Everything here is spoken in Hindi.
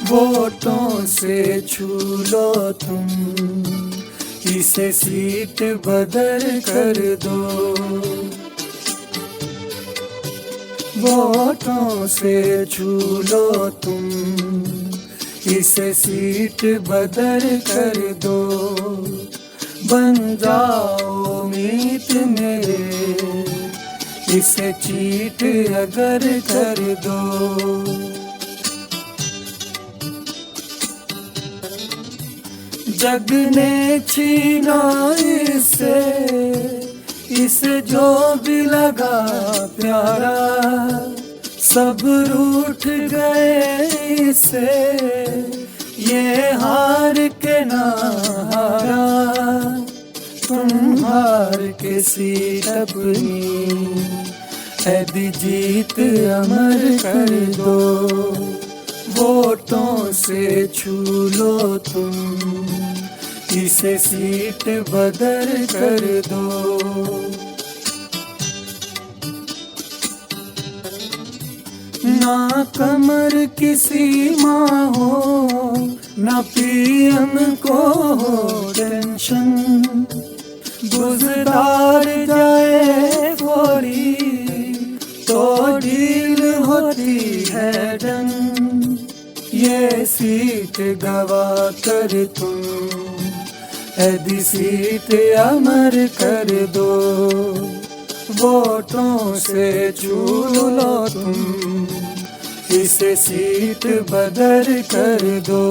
वोटों से छू लो तुम, इसे सीट बदल कर दो। वोटों से छू लो तुम, इसे सीट बदल कर दो। बन जाओ मीत मेरे, इसे चीट अगर कर दो। जग ने छीना इसे जो भी लगा प्यारा, सब रूठ गए इसे, ये हार के ना हारा। तुम हार के सीट अपनी, ऐदी जीत अमर कर दो। वोटों से छू लो तुम, इसे सीट बदल कर दो। ना कमर की सीमा हो, ना पीएम को हो टेंशन। गुजरार जाए थोड़ी तो ढील होती है डन। ये सीट गवा कर तुम, ऐदी सीट अमर कर दो। वोटों से छू लो तुम, इसे सीट बदल कर दो।